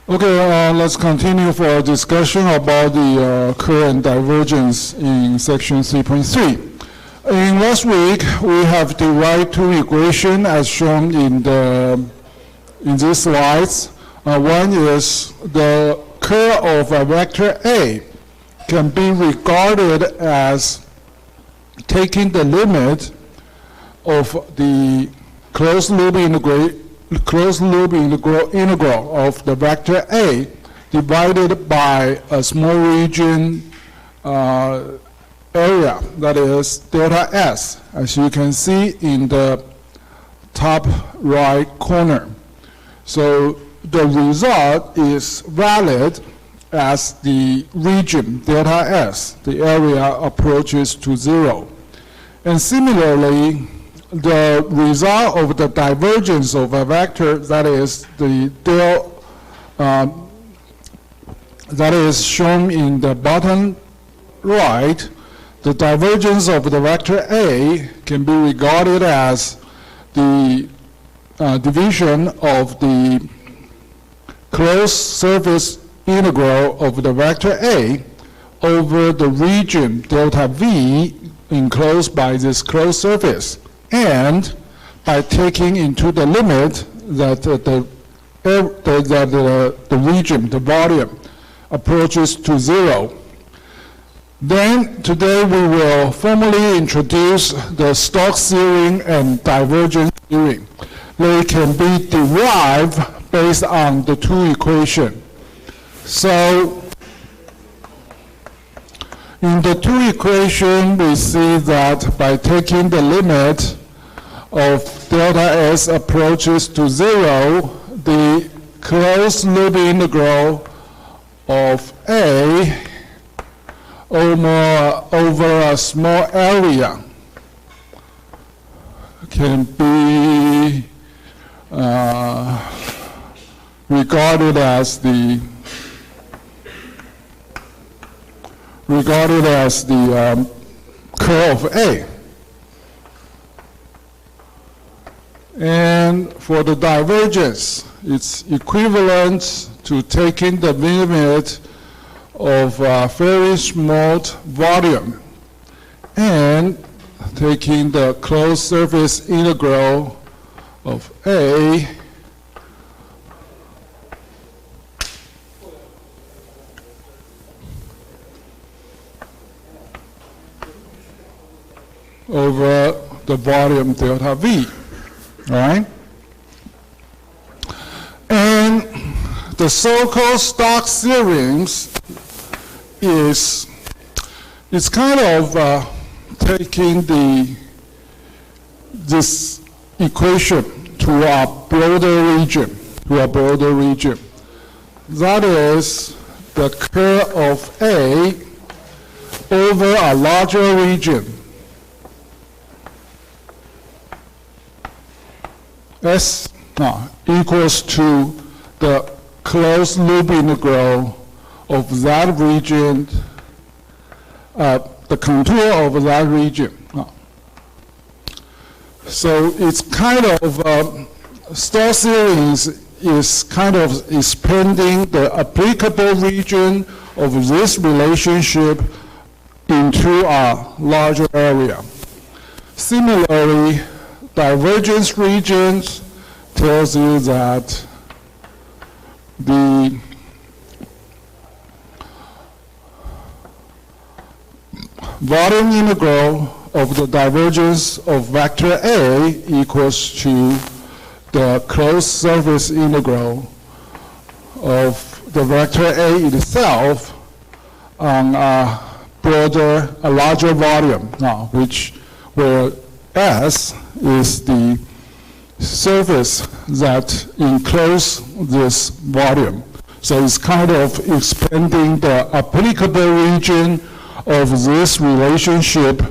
Okay, let's continue for our discussion about the current divergence in section 3.3. In last week, we have derived two equations as shown in these slides. One is the curl of a vector A can be regarded as taking the limit of the closed loop integral of the vector A divided by a small region area, that is delta S, as you can see in the top right corner. So the result is valid as the region delta S, the area approaches to 0. And similarly, the result of the divergence of a vector, that is the that is shown in the bottom right, the divergence of the vector A can be regarded as the division of the closed surface integral of the vector A over the region delta V enclosed by this closed surface, and by taking into the limit that the region, the volume, approaches to 0. Then today we will formally introduce the Stokes theorem and divergence theorem. They can be derived based on the two equations. So in the two equations, we see that by taking the limit of delta S approaches to 0, the closed loop integral of A over a small area can be regarded as the curl of A. And for the divergence, it's equivalent to taking the limit of a very small volume and taking the closed surface integral of A over the volume delta V, all right? And the so-called Stokes theorem is kind of taking this equation to a broader region, That is the curl of A over a larger region. S equals to the closed loop integral of that region, the contour of that region. So it's kind of, Stokes theorem is kind of expanding the applicable region of this relationship into a larger area. Similarly, divergence regions tells you that the volume integral of the divergence of vector A equals to the closed surface integral of the vector A itself on a larger volume, where S is the surface that encloses this volume. So it's kind of expanding the applicable region of this relationship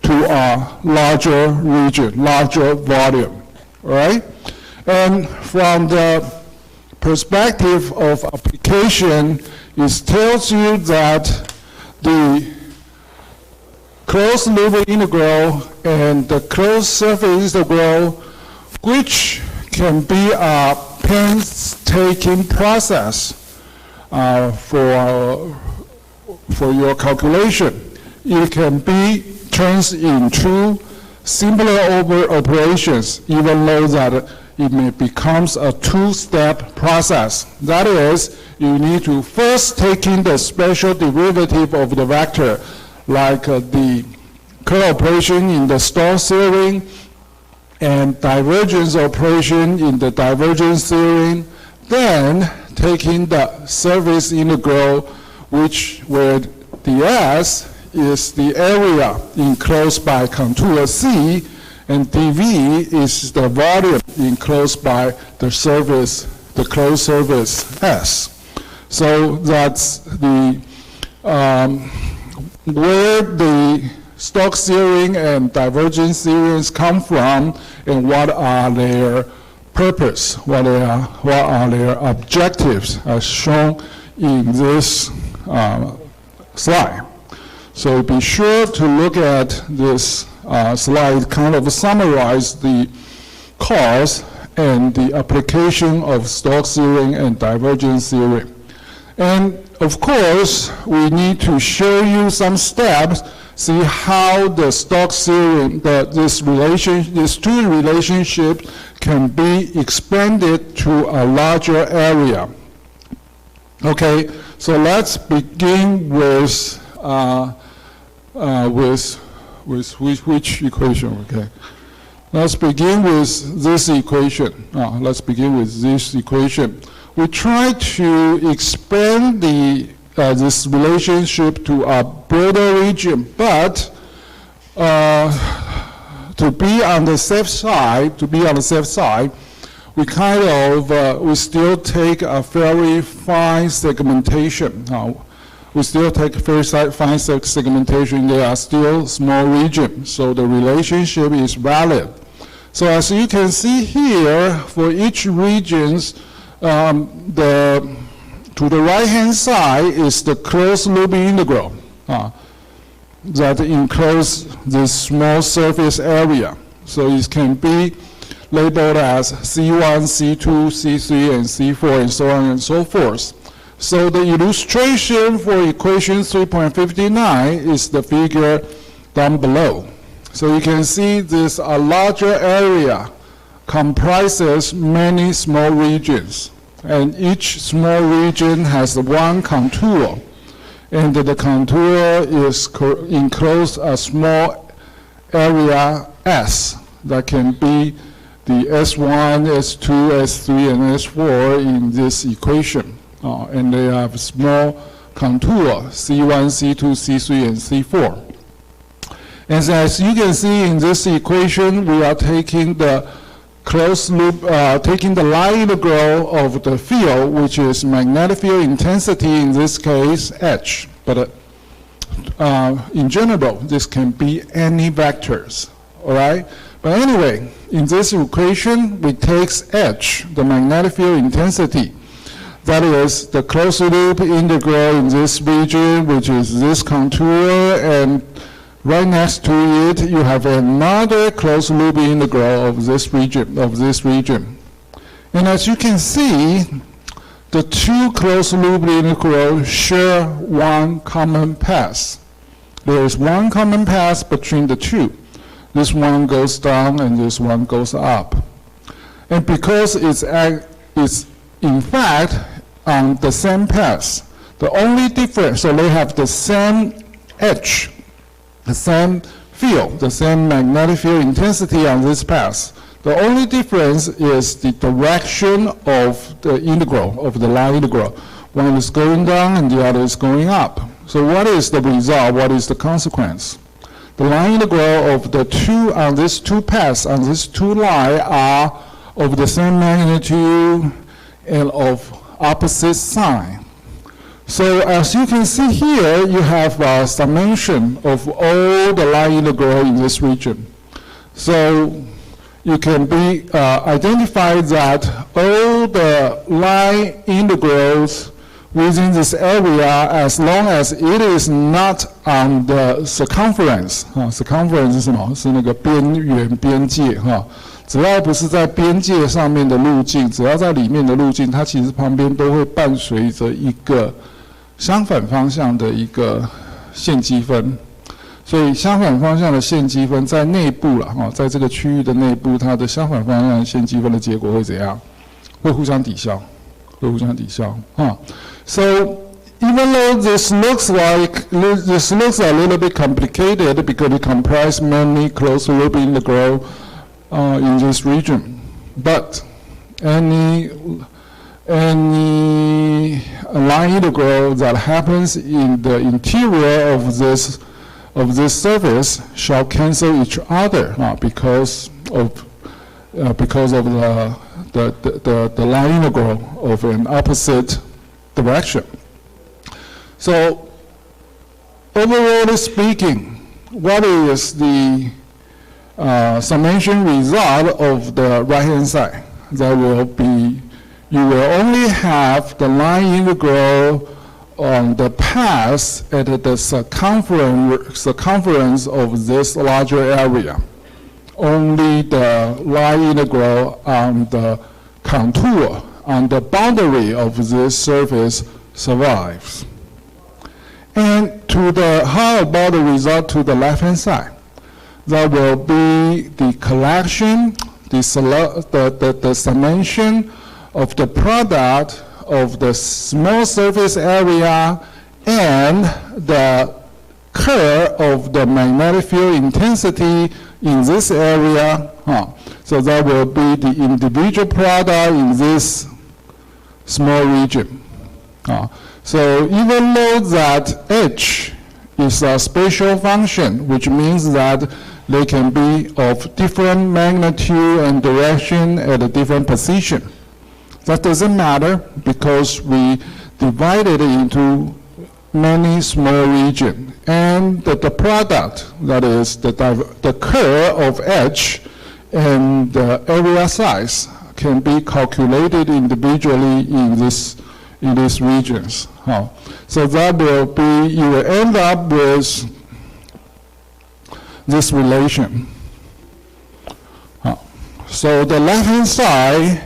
to a larger region, larger volume, right? And from the perspective of application, it tells you that the closed loop integral and the closed surface integral, which can be a painstaking process for your calculation. It can be turned into simpler operations, even though that it may becomes a two-step process. That is, you need to first take in the special derivative of the vector, like the curl operation in the Stokes theorem and divergence operation in the divergence theorem, then taking the surface integral, where ds is the area enclosed by contour C, and dV is the volume enclosed by the surface, the closed surface S. So that's the where the Stokes theorem and divergence theorems come from, and what are their purpose, what are their objectives, as shown in this slide. So be sure to look at this slide, kind of summarize the cause and the application of Stokes theorem and divergence theorem. And of course, we need to show you some steps, see how the Stokes theorem, this two relationships can be expanded to a larger area. Okay, so let's begin with which equation? Okay, let's begin with this equation. We try to expand this relationship to a broader region, but to be on the safe side, we kind of we still take a very fine segmentation. We still take very fine segmentation. There are still small regions, so the relationship is valid. So as you can see here, for each regions, to the right-hand side is the closed loop integral that encloses this small surface area. So it can be labeled as C1, C2, C3, and C4, and so on and so forth. So the illustration for equation 3.59 is the figure down below. So you can see this larger area comprises many small regions, and each small region has one contour, and the contour is enclosed a small area S that can be the S1, S2, S3, and S4 in this equation. And they have small contour, C1, C2, C3, and C4. And as you can see in this equation, we are taking the closed loop, taking the line integral of the field, which is magnetic field intensity, in this case, H. But in general, this can be any vectors, all right? But anyway, in this equation, we take H, the magnetic field intensity. That is the closed loop integral in this region, which is this contour, and right next to it, you have another closed loop integral of this region. And as you can see, the two closed loop integrals share one common path. There is one common path between the two. This one goes down and this one goes up. And because it's in fact on the same path, the only difference, so they have the same H, the same field, the same magnetic field intensity on this path. The only difference is the direction of the integral, of the line integral. One is going down and the other is going up. So what is the result? What is the consequence? The line integral of the two on these two paths, on these two lines, are of the same magnitude and of opposite sign. So as you can see here, you have a summation of all the line integral in this region. So you can identify that all the line integrals within this area, as long as it is not on the circumference, circumference 是什么？是那个边缘边界只要不是在边界上面的路径，只要在里面的路径，它其实旁边都会伴随着一个相反方向的一个线积分。所以相反方向的线积分在内部了哈，在这个区域的内部，它的相反方向的线积分的结果会怎样？会互相抵消，会互相抵消啊。So even though this looks a little bit complicated because it comprises many closed loop integral in this region, but any line integral that happens in the interior of this surface shall cancel each other because of the line integral of an opposite direction. So, overall speaking, what is the summation result of the right-hand side? That will be, you will only have the line integral on the path at the circumference of this larger area. Only the line integral on the contour, on the boundary of this surface survives. And how about the result to the left-hand side? That will be the collection, the summation of the product of the small surface area and the curve of the magnetic field intensity in this area. So that will be the individual product in this small region. So even though that H is a spatial function, which means that they can be of different magnitude and direction at a different position, that doesn't matter because we divide it into many small regions. And the product, that is the curve of H and the area size, can be calculated individually in these regions. So that will be, you will end up with this relation. So the left-hand side,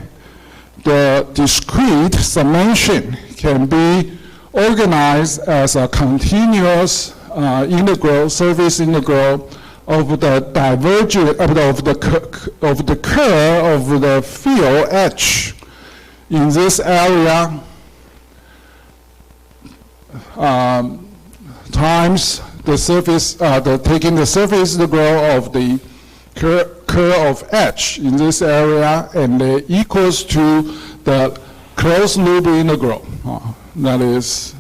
the discrete summation can be organized as a continuous integral, surface integral of the divergence of the curve of the field H in this area times the surface, taking the surface integral of the curve of H in this area, and equals to the closed loop integral that is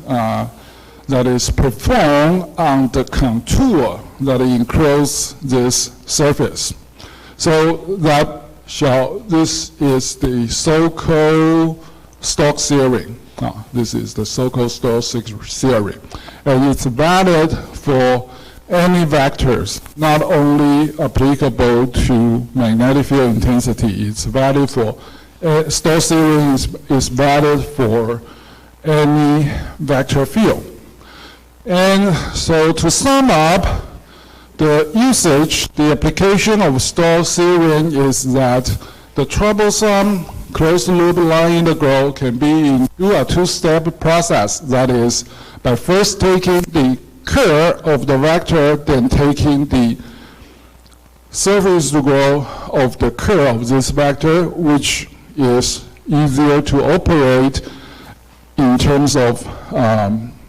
performed on the contour that encloses this surface. So this is the so-called Stokes theory. This is the so-called Stokes theory. And it's valid for any vectors, not only applicable to magnetic field intensity. It's valid for, Stokes theory is valid for any vector field. And so to sum up, the usage, the application of Stokes theorem is that the troublesome closed loop line integral can be in a two-step process. That is, by first taking the curve of the vector, then taking the surface integral of the curve of this vector, which is easier to operate in terms of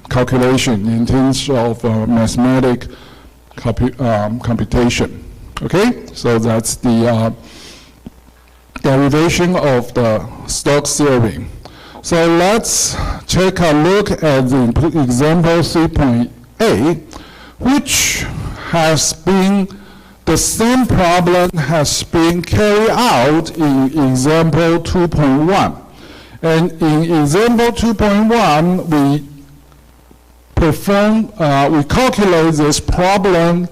calculation, in terms of mathematical computation. Okay, so that's the derivation of the Stokes theorem. So let's take a look at the example 3.8, which has been, the same problem has been carried out in example 2.1. And in example 2.1, we calculate this problem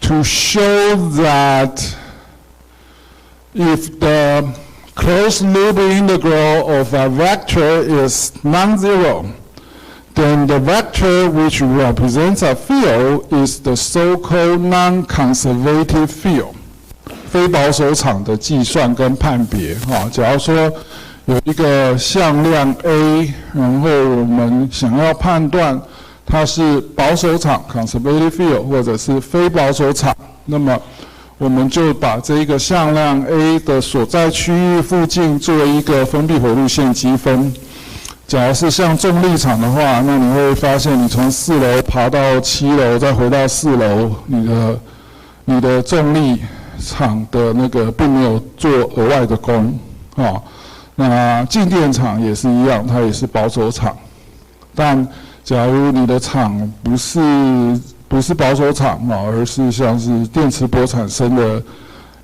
to show that if the closed loop integral of a vector is non-zero, then the vector which represents a field is the so-called non-conservative field. 非保守场的计算跟判别。假如说有一个向量 A， 然后我们想要判断它是保守场 （conservative field） 或者是非保守场，那么我们就把这一个向量 A 的所在区域附近作为一个封闭回路线积分。假如是像重力场的话，那你会发现你从4楼爬到7楼，再回到4楼，你的重力场的那个并没有做额外的功，那静电场也是一样，它也是保守场。但假如你的场不是保守场而是像是电磁波产生的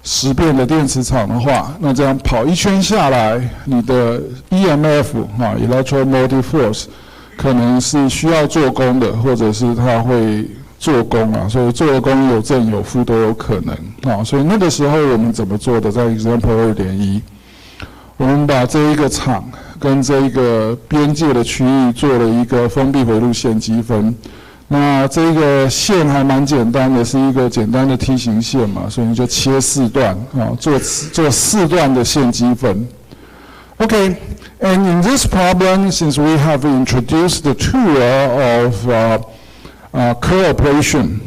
实变的电磁场的话，那这样跑一圈下来，你的 EMF electromotive force 可能是需要做功的，或者是它会做功所以做功有正有负都有可能所以那个时候我们怎么做的？在 example 2.1， 我们把这一个场跟这一个边界的区域做了一个封闭回路线积分。那这个线还蛮简单的，是一个简单的梯形线嘛，所以就切4段做4段的线积分。Okay, and in this problem, since we have introduced the tool of curl operation,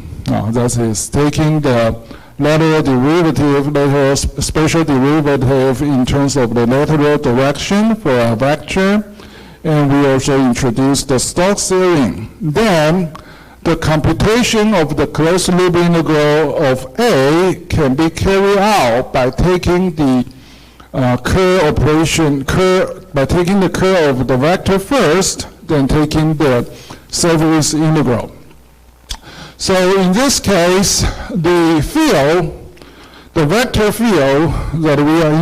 that is taking the lateral derivative, lateral spatial derivative in terms of the lateral direction for a vector, and we also introduced the Stokes theorem. Then the computation of the closed loop integral of A can be carried out by taking the curl operation, by taking the curl of the vector first, then taking the surface integral. So in this case, the field, the vector field that we are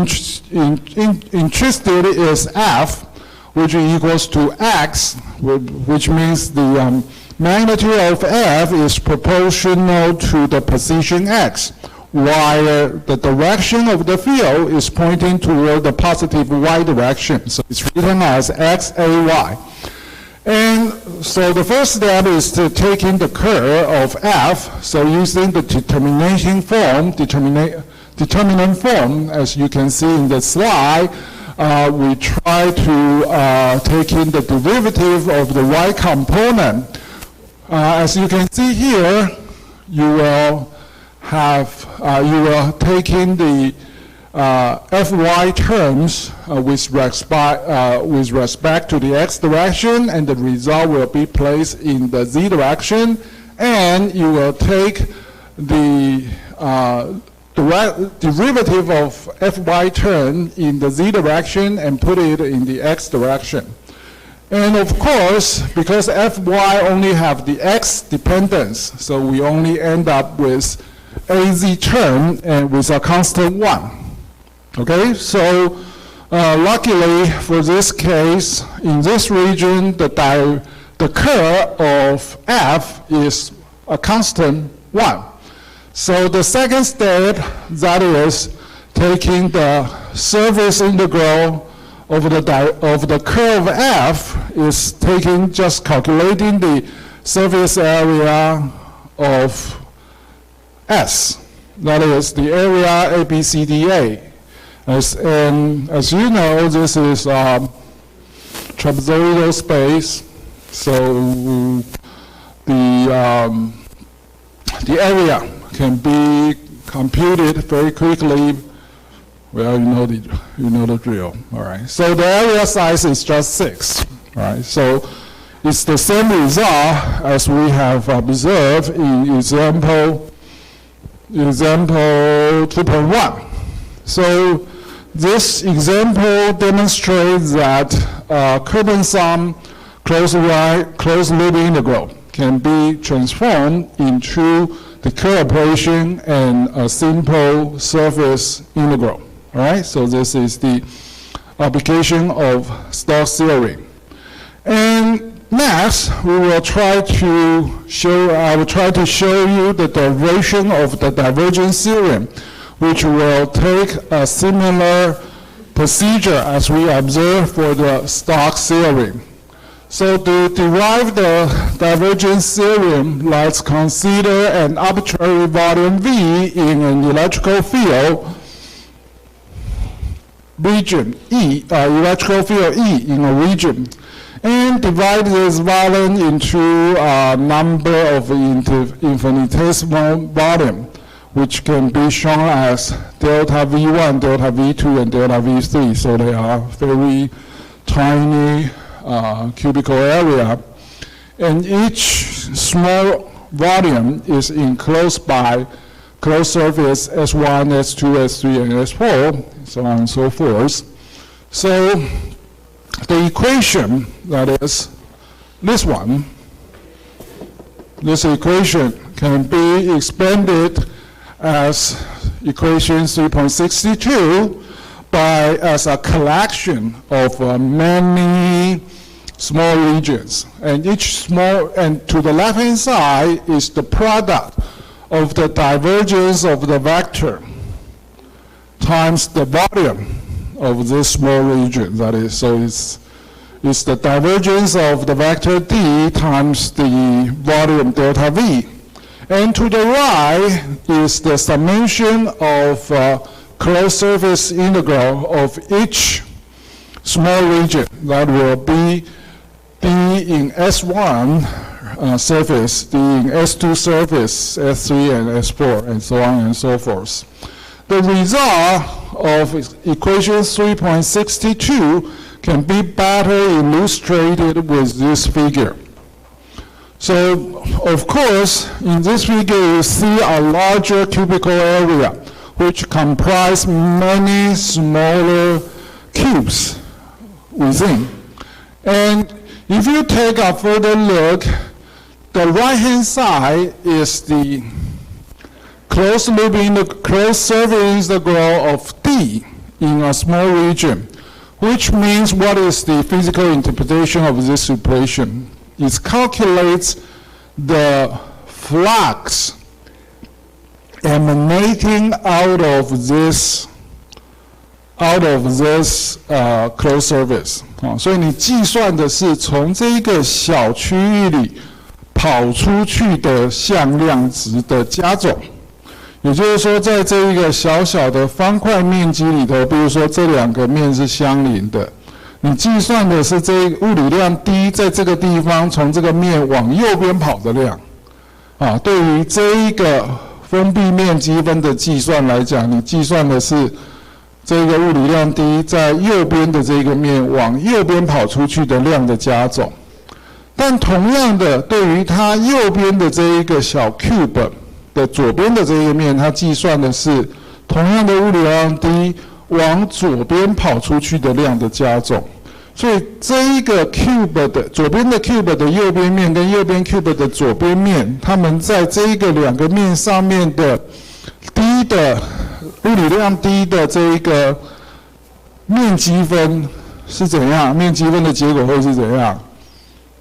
interested in is F, which equals to X, which means the magnitude of F is proportional to the position X, while the direction of the field is pointing toward the positive Y direction. So it's written as XAY. And so the first step is to take in the curl of F. So using the determinant form, as you can see in the slide, we try to take in the derivative of the Y component. As you can see here, you will take in the Fy terms with respect to the X direction, and the result will be placed in the Z direction, and you will take the derivative of Fy term in the Z direction and put it in the X direction. And of course, because Fy only have the X dependence, so we only end up with AZ term and with a constant 1. Okay, so luckily for this case, in this region, the curl of F is a constant 1. So the second step, that is taking the surface integral of the curl of F, is just calculating the surface area of S. That is the area ABCDA. And as you know, this is trapezoidal space, so the area can be computed very quickly. Well, you know the drill. All right. So the area size is just 6. All right. So it's the same result as we have observed in example 2.1. So this example demonstrates that Curvensum closed loop integral can be transformed into the curl operation and a simple surface integral. All right, so this is the application of Stokes theorem. And next, I will try to show you the derivation of the divergence theorem, which will take a similar procedure as we observed for the Stokes theorem. So to derive the divergence theorem, let's consider an arbitrary volume V in an electrical field region E, electrical field E in a region, and divide this volume into a number of infinitesimal volume, which can be shown as delta V1, delta V2, and delta V3. So they are very tiny cubical area, and each small volume is enclosed by closed surface S1, S2, S3, and S4, so on and so forth. So the equation, that is this one, this equation can be expanded as equation 3.62 as a collection of many small regions, and each small, and to the left hand side is the product of the divergence of the vector times the volume of this small region. That is, so it's the divergence of the vector D times the volume delta V. And to the right is the summation of closed surface integral of each small region that will be D in S1 surface, D in S2 surface, S3 and S4, and so on and so forth. The result of equation 3.62 can be better illustrated with this figure. So, of course, in this figure you see a larger cubical area which comprise many smaller cubes within. And if you take a further look, the right-hand side is the closed loop in the closed surface integral of D in a small region, which means what is the physical interpretation of this equation? It calculates the flux emanating out of this closed surface。所以你计算的是从这个小区域里跑出去的向量值的加总。也就是说，在这一个小小的方块面积里头，比如说这两个面是相邻的，你计算的是这个物理量 D 在这个地方从这个面往右边跑的量。对于这一个封闭面积分的计算来讲，你计算的是这个物理量 D 在右边的这个面往右边跑出去的量的加总。但同样的，对于它右边的这一个小 cube 的左边的这一个面，它计算的是同样的物理量 D 往左边跑出去的量的加总。所以这一个 cube 的左边的 cube 的右边面跟右边 cube 的左边面，它们在这一个两个面上面的 D 的物理量 D 的这一个面积分是怎样？面积分的结果会是怎样？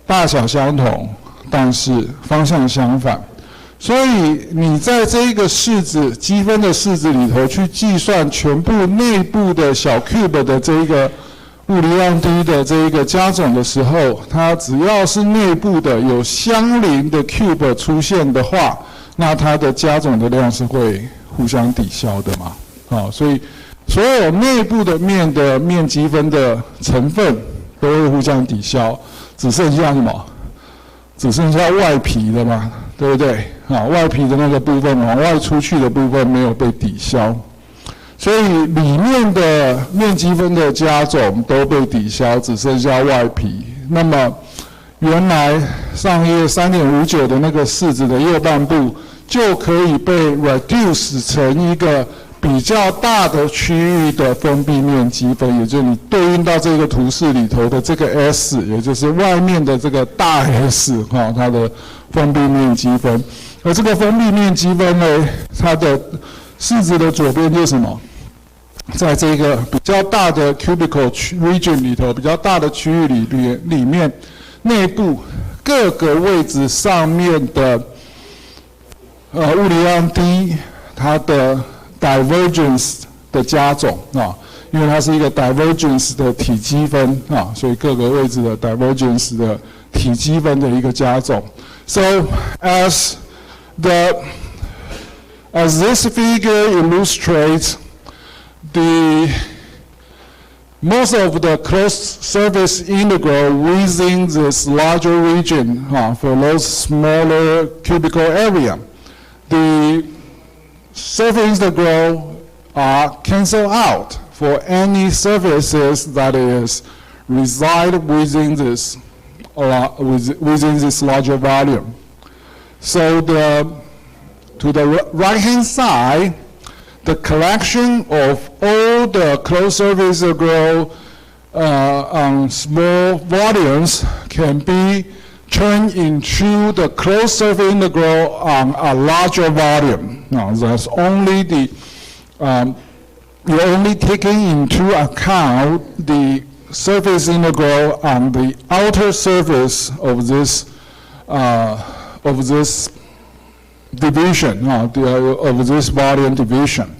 大小相同，但是方向相反。所以你在这一个式子积分的式子里头去计算全部内部的小 cube 的这一个物理量 D 的这一个加总的时候，它只要是内部的有相邻的 cube 出现的话，那它的加总的量是会互相抵消的嘛。所以所有内部的面的面积分的成分都会互相抵消，只剩下什么？只剩下外皮的嘛，对不对？外皮的那个部分往外出去的部分没有被抵消，所以里面的面积分的加总都被抵消，只剩下外皮。那么原来上页 3.59 的那个式子的右半部就可以被 reduce 成一个比较大的区域的封闭面积分，也就是你对应到这个图示里头的这个 S， 也就是外面的这个大 S， 它的封闭面积分。而这个封闭面积分呢，它的式子的左边就是什么？在这个比较大的 cubical region 里头，比较大的区域里面，内部各个位置上面的物理量 D， 它的 divergence 的加总因为它是一个 divergence 的体积分所以各个位置的 divergence 的体积分的一个加总。So as this figure illustrates the most of the closed surface integral within this larger region for those smaller cubical area, the surface integral are cancelled out for any surfaces that is reside within this larger volume. So to the right-hand side, the collection of all the closed surface integral on small volumes can be turned into the closed surface integral on a larger volume. Now, that's only the you're only taking into account the surface integral on the outer surface of this division, of this volume division.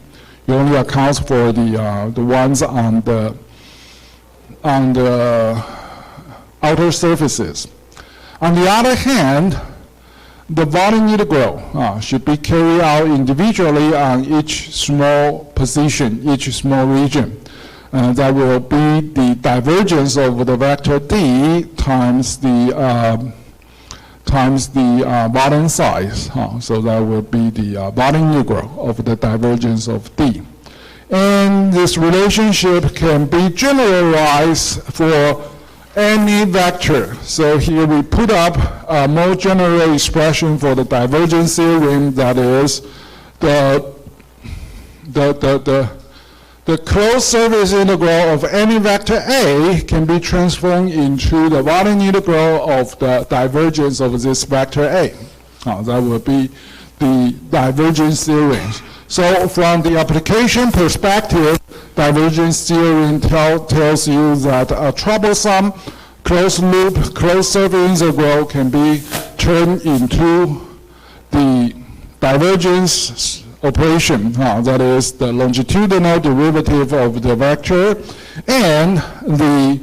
You only account for the ones on the outer surfaces. On the other hand, the volume integral should be carried out individually on each small position, each small region. That will be the divergence of the vector D times the volume size. So that will be the volume integral of the divergence of D. And this relationship can be generalized for any vector. So here we put up a more general expression for the divergence theorem, that is the closed surface integral of any vector A can be transformed into the volume integral of the divergence of this vector A. That will be the divergence theorem. So from the application perspective, divergence theorem tells you that a troublesome closed loop, closed surface integral can be turned into the divergence operation, that is the longitudinal derivative of the vector and the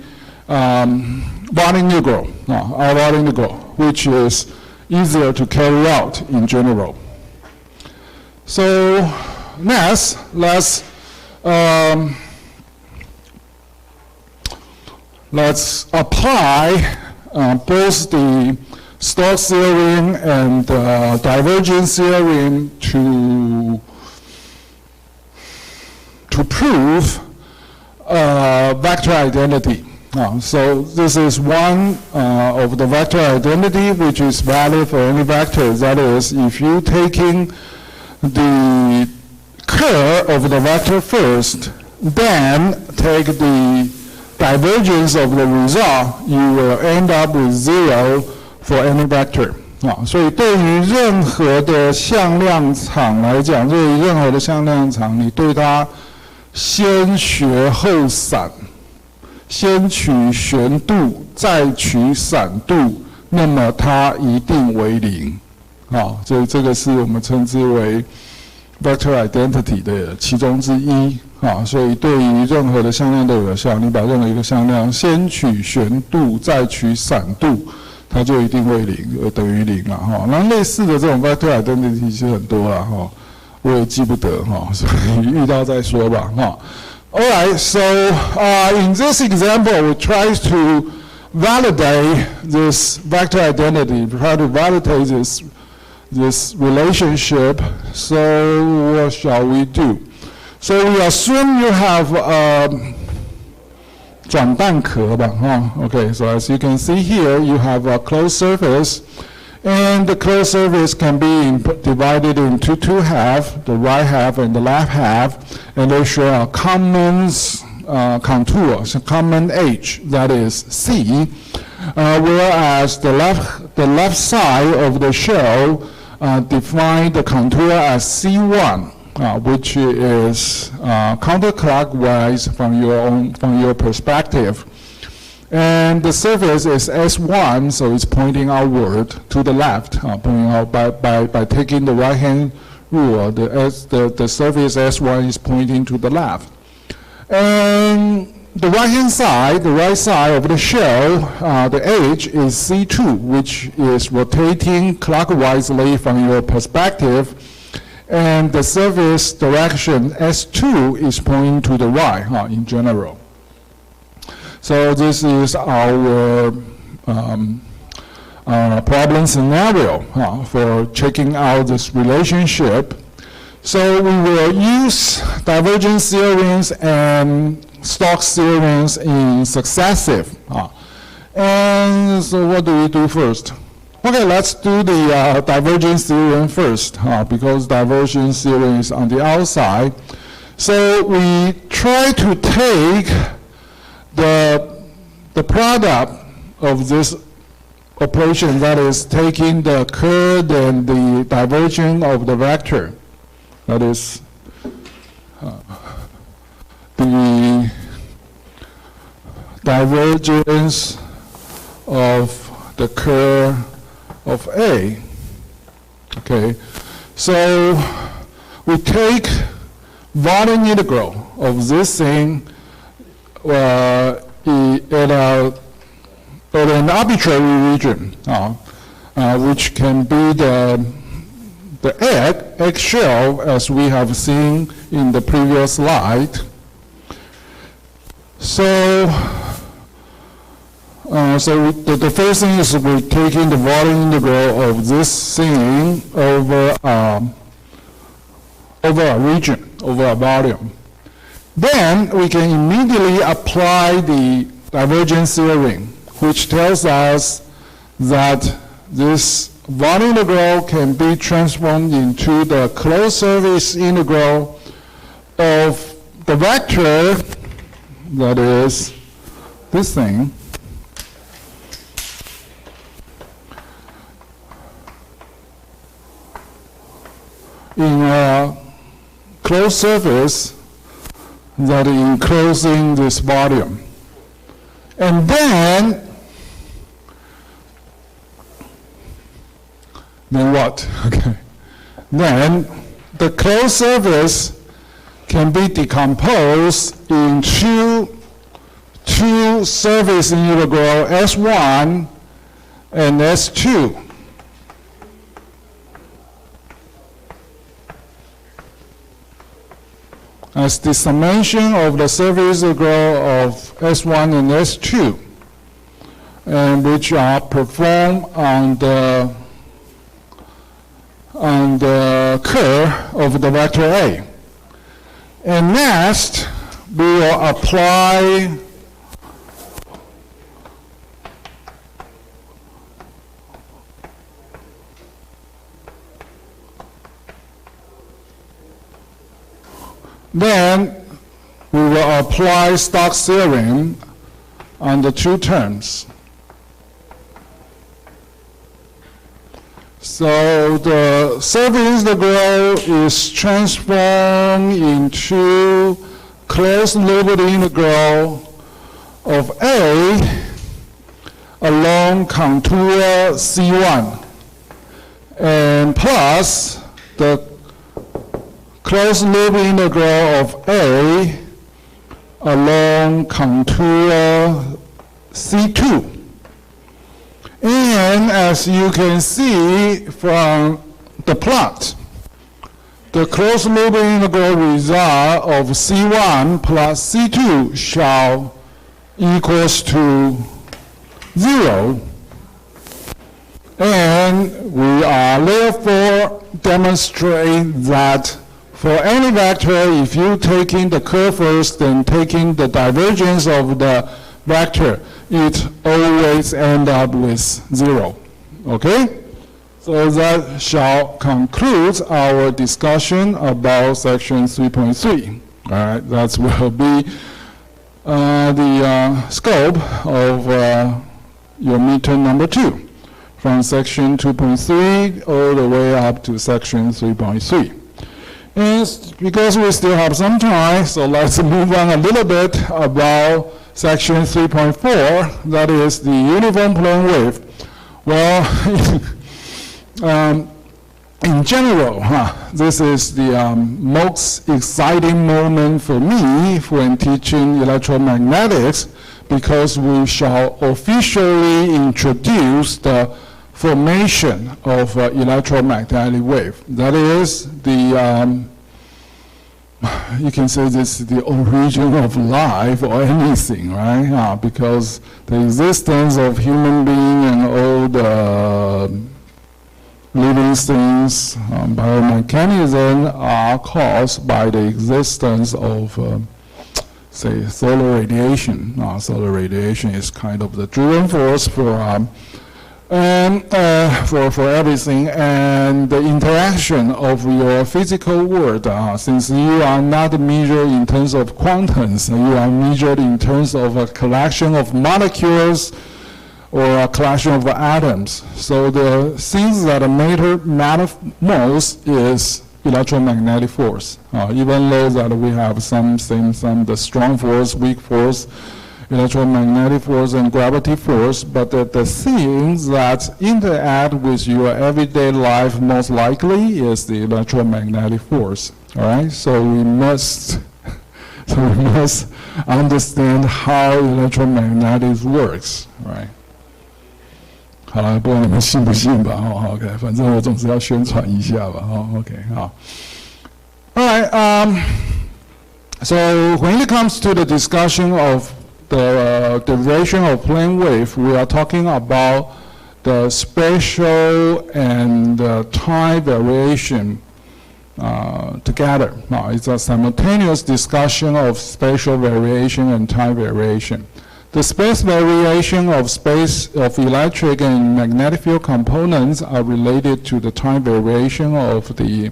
volume integral, our volume integral, which is easier to carry out in general. So next, let's apply both the Stokes theorem and divergence theorem to prove vector identity. So this is one of the vector identity which is valid for any vector. That is, if you taking the curl of the vector first, then take the divergence of the result, you will end up with 0 for any vector. 所以对于任何的向量场来讲，对于任何的向量场，你对它先学后散，先取旋度，再取散度，那么它一定为0。所以这个是我们称之为 vector identity 的其中之一。所以对于任何的向量都有效，你把任何一个向量先取旋度，再取散度，它就一定会0，等于0了。那类似的这种 vector identity 其实很多了，我也记不得，所以遇到再说吧。Alright, so in this example, we try to validate this vector identity, try to validate this relationship. So what shall we do? So we assume you have转蛋壳吧, Okay, so as you can see here, you have a closed surface, and the closed surface can be divided into two halves, the right half and the left half, and they share a common contour, a common edge, that is C, whereas the left side of the shell define the contour as C1. Which is counterclockwise from your perspective, and the surface is S1, so it's pointing outward to the left, pointing out by taking the right hand rule. The surface S1 is pointing to the left, and the right hand side, the right side of the shell, the edge is C2, which is rotating clockwise from your perspective. And the surface direction S2 is pointing to the right in general. So this is our problem scenario for checking out this relationship. So we will use divergence theorems and Stokes theorems in successive. And so what do we do first? Okay, let's do the divergence theorem first, because divergence theorem is on the outside. So we try to take the product of this operation, that is taking the curl and the divergence of the vector. That is the divergence of the curl of A. Okay, so we take volume integral of this thing at an arbitrary region, which can be the egg shell, as we have seen in the previous slide. So, the first thing is we're taking the volume integral of this thing over a region, over a volume. Then we can immediately apply the divergence theorem, which tells us that this volume integral can be transformed into the closed surface integral of the vector, that is this thing, in a closed surface that is enclosing this volume. And then what? Okay. Then the closed surface can be decomposed into two surface integral S1 and S2. As the summation of the surface integral of S1 and S2, and which are performed on the curl of the vector A. And next, we will apply Stokes theorem on the two terms. So the surface integral is transformed into closed loop integral of A along contour C1, and plus the closed loop integral of A along contour C2. And as you can see from the plot, the closed loop integral result of C1 plus C2 shall equals to 0. And we are therefore demonstrating that for any vector, if you taking the curl first and taking the divergence of the vector, it always end up with 0. Okay? So that shall conclude our discussion about section 3.3. All right, that will be the scope of your midterm number 2, from section 2.3 all the way up to section 3.3. And because we still have some time, so let's move on a little bit about section 3.4, that is the uniform plane wave. Well, in general, this is the most exciting moment for me when teaching electromagnetics, because we shall officially introduce the formation of electromagnetic wave. That is the you can say this is the origin of life or anything, right? Because the existence of human being and all the living things, biomechanism are caused by the existence of, say, solar radiation. Solar radiation is kind of the driving force for everything, and the interaction of your physical world, since you are not measured in terms of quantums, you are measured in terms of a collection of molecules or a collection of atoms. So the things that matter most is electromagnetic force. Even though that we have some the strong force, weak force, electromagnetic force and gravity force, but the things that interact with your everyday life most likely is the electromagnetic force. All right, so we must understand how electromagnetic works, right? 好了，不管你们信不信吧，OK， 反正我总是要宣传一下吧，OK， 好。All right, so when it comes to the discussion of the duration of plane wave, we are talking about the spatial and time variation together. It's a simultaneous discussion of spatial variation and time variation. The space variation of electric and magnetic field components are related to the time variation of the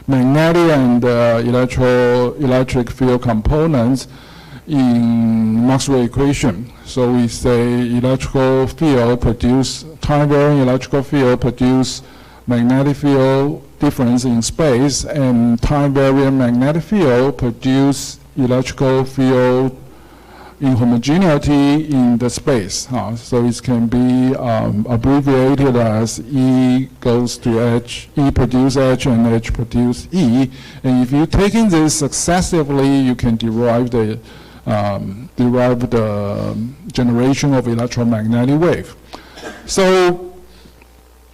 magnetic and electric field components in Maxwell equation. So we say electrical field produce, time varying electrical field produce magnetic field difference in space, and time varying magnetic field produce electrical field inhomogeneity in the space. So it can be abbreviated as E goes to H, E produce H and H produce E. And if you're taking this successively, you can derive the generation of electromagnetic wave. So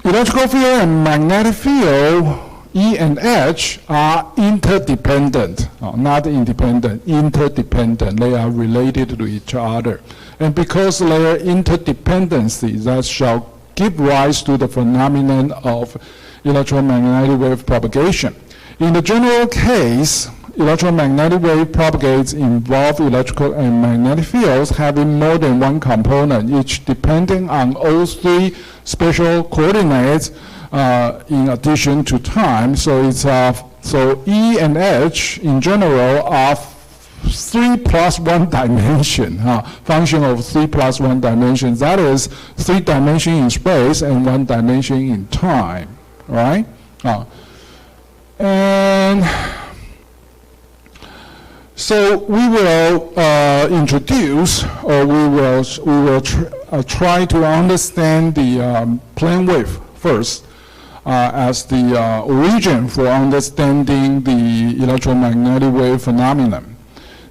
electrical field and magnetic field, E and H, are interdependent, not independent, interdependent. They are related to each other. And because they are interdependency, that shall give rise to the phenomenon of electromagnetic wave propagation. In the general case, electromagnetic wave propagates involve electrical and magnetic fields having more than one component, each depending on all three spatial coordinates in addition to time. So it's so E and H in general are 3 plus 1 dimension, function of 3 plus 1 dimension. That is 3 dimension in space and 1 dimension in time, right? And so we will introduce, or we will try to understand the plane wave first as the origin for understanding the electromagnetic wave phenomenon.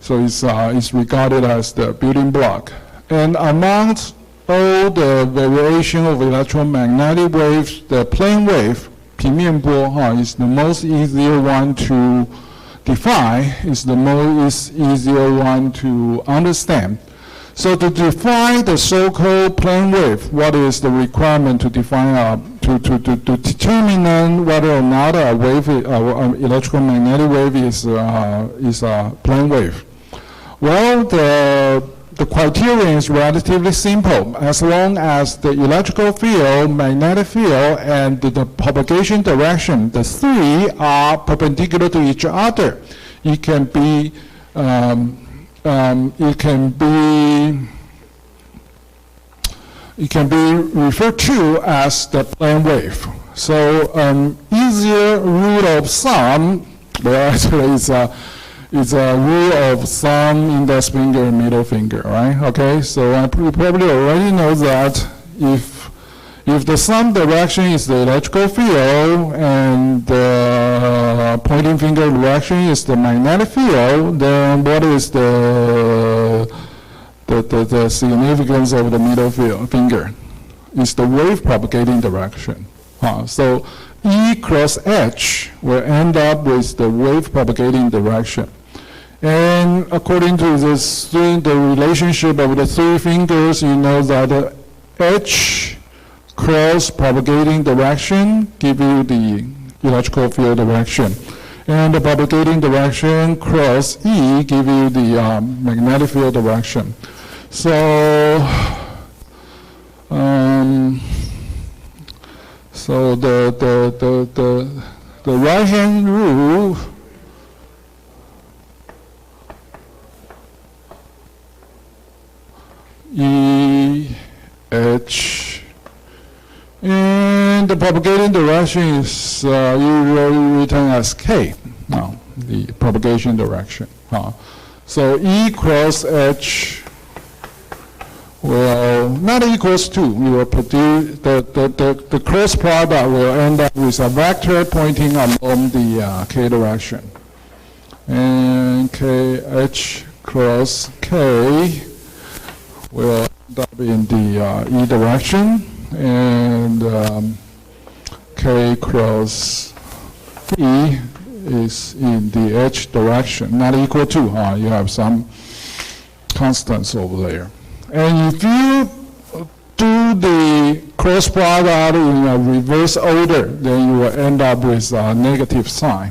So it's regarded as the building block. And amongst all the variation of electromagnetic waves, the plane wave, 平面波, is the most easier one to define, is the most easier one to understand. So to define the so-called plane wave, what is the requirement to define to determine whether or not a wave, electromagnetic wave is a plane wave? Well, the criterion is relatively simple. As long as the electrical field, magnetic field, and the propagation direction, the three are perpendicular to each other, it can be referred to as the plane wave. So easier rule of thumb, well, actually it's a rule of thumb, index finger, and middle finger, right? Okay, so you probably already know that if the thumb direction is the electrical field and the pointing finger direction is the magnetic field, then what is the significance of the middle finger? It's the wave propagating direction. So E cross H will end up with the wave propagating direction. And according to the relationship of the three fingers, you know that H cross propagating direction give you the electrical field direction. And the propagating direction cross E give you the magnetic field direction. So, the right-hand rule E, H, and the propagating direction is usually written as K, now the propagation direction. So E cross H will not equals 2. We will produce the cross product will end up with a vector pointing along the K direction. And KH cross K will end up in the E direction, and K cross E is in the H direction, not equal to. You have some constants over there. And if you do the cross product in a reverse order, then you will end up with a negative sign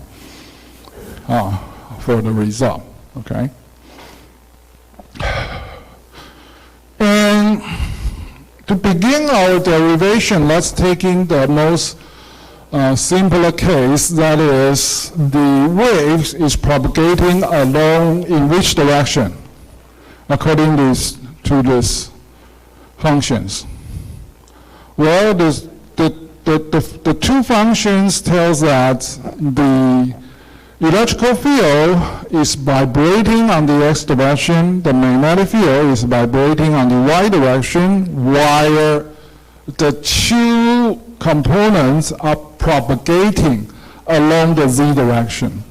for the result, okay? And to begin our derivation, let's take in the most simpler case, that is the wave is propagating along in which direction according to these functions. Well, the two functions tells that the electrical field is vibrating on the x direction, the magnetic field is vibrating on the y direction, while the two components are propagating along the z direction.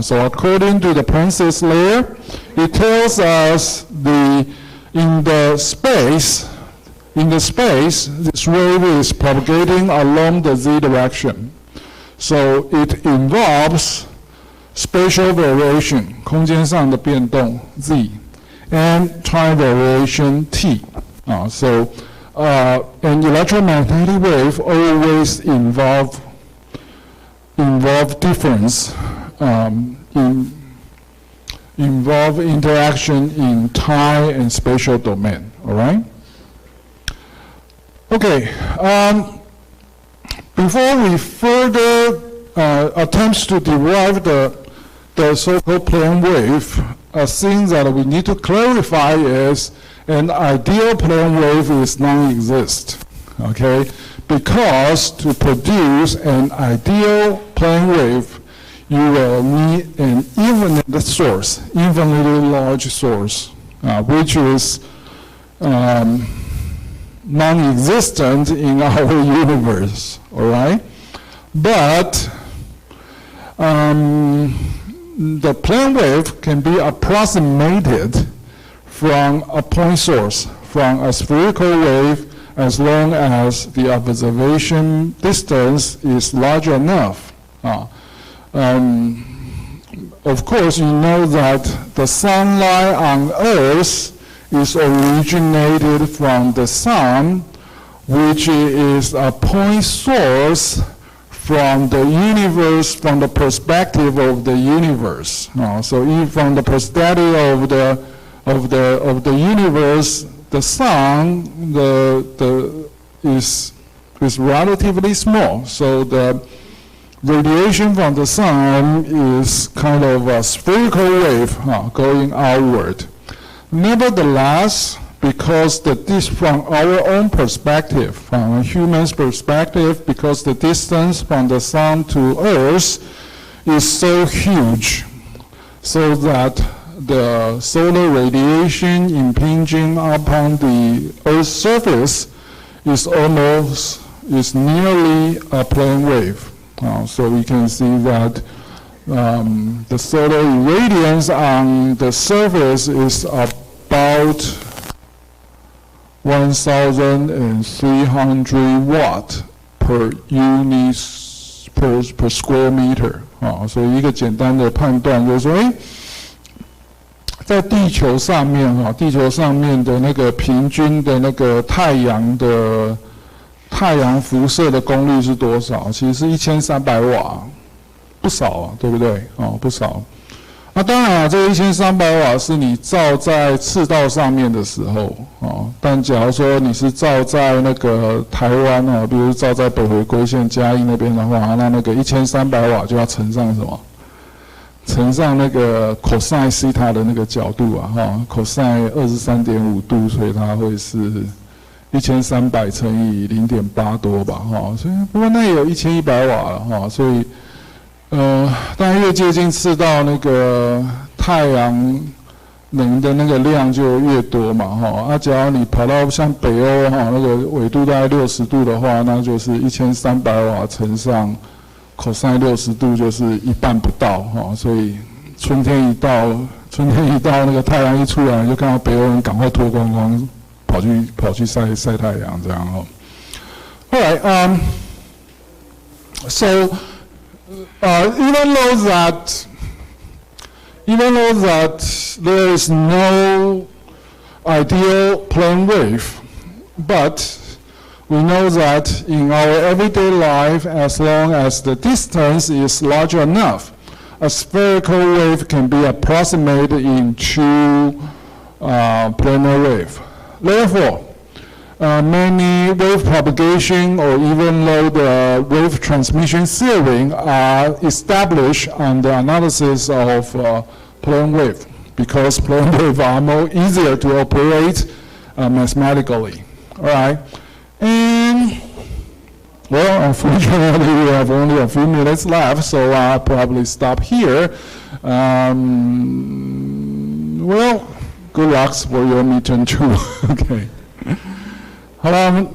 So according to the Princess layer, it tells us in the space, this wave is propagating along the z direction. So it involves spatial variation, 空间上的变动 z, and time variation t. So an electromagnetic wave always involve difference, involve interaction in time and spatial domain. All right. Okay. Before we further attempts to derive the so-called plane wave, a thing that we need to clarify is an ideal plane wave is non-exist. Okay, because to produce an ideal plane wave, you will need an infinite source, infinitely large source, which is non-existent in our universe. All right, but the plane wave can be approximated from a point source, from a spherical wave, as long as the observation distance is large enough. Of course, you know that the sunlight on Earth is originated from the sun, which is a point source from the universe, from the perspective of the universe. So from the perspective of the universe, the sun is relatively small. So the radiation from the sun is kind of a spherical wave going outward. Nevertheless, because from our own perspective, from a human's perspective, because the distance from the sun to Earth is so huge, so that the solar radiation impinging upon the Earth's surface is nearly a plane wave. So we can see that the solar irradiance on the surface is about 1,300 watt per unit per square meter 啊，所以一个简单的判断就是说，在地球上面哈，地球上面的那个平均的那个太阳辐射的功率是多少？其实是1300瓦，不少啊，对不对？哦，不少。那当然啊，这个1300瓦是你照在赤道上面的时候哦，但假如说你是照在那个台湾啊，比如照在北回归线嘉义那边的话，那个1300瓦就要乘上什么？乘上那个 cosine theta 的那个角度啊，cosine 23.5度，所以它会是1300乘以0.8多吧，所以不过那也有1100瓦了，所以当然越接近赤道，那个太阳能的那个量就越多嘛，只要你跑到像北欧那个纬度大概60度的话，那就是1300瓦乘上cosine60度就是1半不到所以春天一到那个太阳一出来，就看到北欧人赶快脱光光跑去晒太阳这样Alright, so even though that there is no ideal plane wave, but we know that in our everyday life, as long as the distance is large enough, a spherical wave can be approximated into planar wave. Therefore, many wave propagation or even though the wave transmission theory are established on the analysis of plane wave, because plane wave are more easier to operate mathematically. All right. And, well, unfortunately, we have only a few minutes left, so I'll probably stop here. Well, good luck for your midterm too. Okay. 好了。